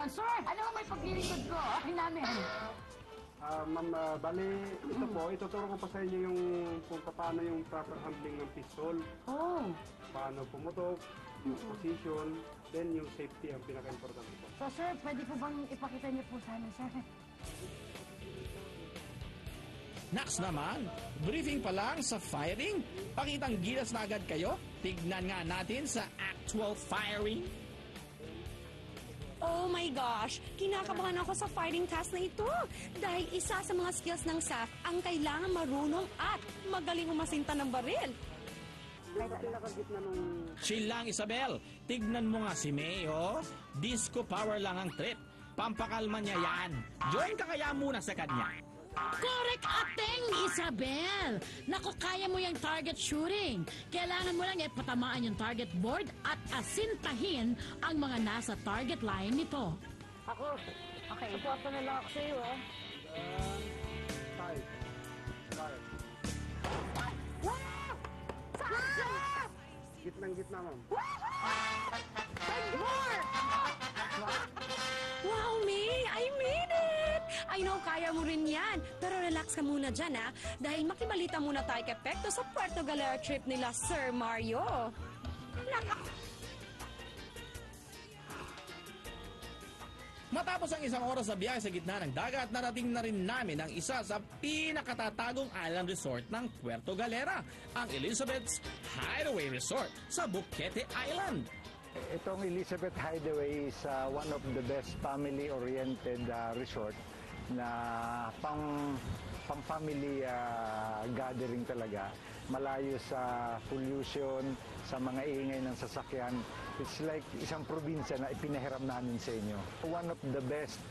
naman, sir. Ano ang may paglilingkod ko? Akin namin. Ma'am, bali, ito po, ituturo ko pa sa inyo yung kung paano yung proper handling ng pistol. Oh. Paano pumutok, position, then yung safety ang pinaka-importante po. So, sir, pwede po bang ipakita niyo po sa amin, sir? Naks naman, briefing pa lang sa firing. Pakitang gilas na agad kayo. Tignan nga natin sa actual firing. Oh my gosh! Kinakabahan ako sa fighting task na ito. Dahil isa sa mga skills ng SAF ang kailangan marunong at magaling umasinta ng baril. Chill lang, Isabel. Tignan mo nga si May, oh. Disco power lang ang trip. Pampakalma niya yan. Join ka kaya muna sa kanya. Correct, Ateng Isabel! Naku, kaya mo yung target shooting. Kailangan mo lang ipatamaan yung target board at asintahin ang mga nasa target line nito. Ako? Okay. Suporta na lang ako sa iyo, eh. Five. Wow! Saan? Gitnang-gitna, ma'am. More! Wow, May! I made it! I know, kaya mo rin yan. Pero relax ka muna dyan, ha? Dahil makibalita muna tayo kay Pekto sa Puerto Galera trip nila, Sir Mario. Matapos ang isang oras sa biyahe sa gitna ng dagat, narating na rin namin ang isa sa pinakatatagong island resort ng Puerto Galera, ang Elizabeth's Hideaway Resort sa Boquete Island. Itong Elizabeth Hideaway is one of the best family-oriented resort na pang-family gathering talaga. Malayo sa pollution, sa mga ingay ng sasakyan. It's like isang probinsya na ipinahiram namin sa inyo. One of the best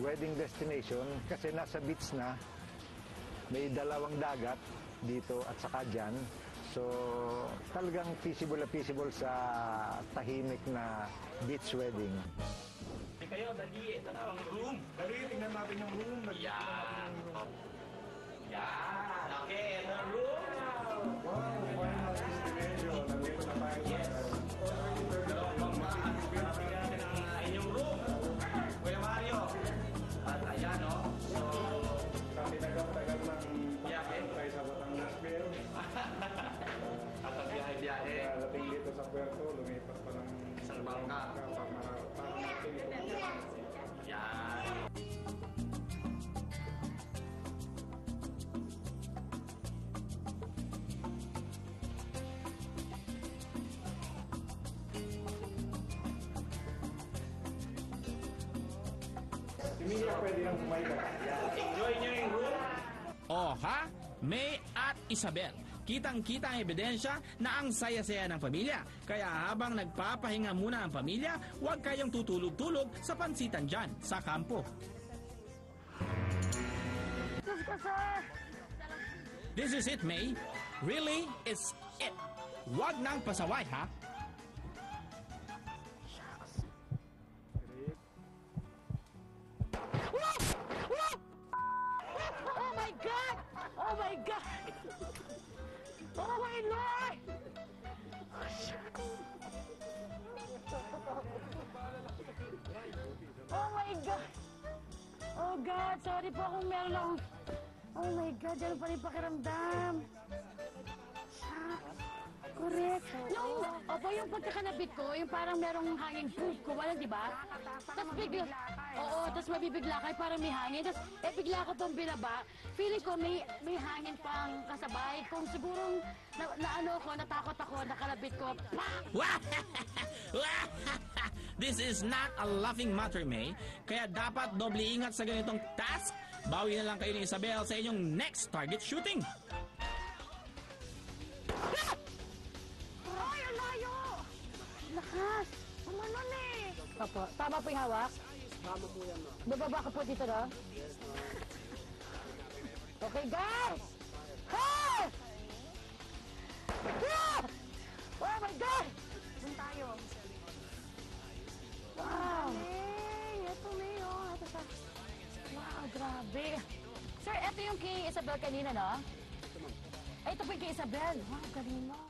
wedding destination kasi nasa beach na. May dalawang dagat dito at saka dyan. So, talagang feasible sa tahimik na beach wedding. Kayo, dali, ito na ang room. Dali, tingnan natin yung room. Yan. Yan. Okay, ito ang room. Wow, final destination. Nandito na tayo. Yes. Hanapin natin ang inyong room. Kuya Mario. At ayan, no? So, Kami tagal ng biyahe. tayo sa Batangasville. At ang biyahe-biyahe. Dating dito sa Puerto, lumipat pa ng Isang bangka. Para natin ito. Yan. Hindi ka pwede nang kumain. Enjoy nyo yung room. Oh, ha? May at Isabel. Kitang-kita ang ebidensya na ang saya-saya ng pamilya. Kaya habang nagpapahinga muna ang pamilya, huwag kayong tutulog-tulog sa pansitan dyan sa kampo. This is it, May. Really, it's it. Huwag nang pasaway, ha? Oh my God! Oh my God! Oh my Lord! Oh my God! Oh God, sorry po kung meron akong... Oh my God, dyan pa rin pakiramdam. Correct. Opo, yung pagkakanabit ko, yung parang merong hanging proof ko, wala, di ba? Tapos bigla, oo, tapos mabibigla kayo, parang may hangin. Tapos, bigla ko tong binaba. Feeling ko may hangin pang kasabay. Kung sigurong, natakot ako, nakalabit ko, pak! This is not a laughing matter, May. Kaya dapat doble ingat sa ganitong task. Bawi na lang kayo ni Isabel sa inyong next target shooting. Ay, ang layo! Lakas! Umanon eh! Opo, tama po yung hawak? Tama po yan, no? Bababa ko po dito, no? Yes, no? Okay, guys! Hey! Ah! Oh my God! Doon tayo. Wow! Ito, May, oh. Ito sa... Wow, grabe. Sir, ito yung kay Isabel kanina, no? Ay, ito po yung kay Isabel. Wow, galing mo.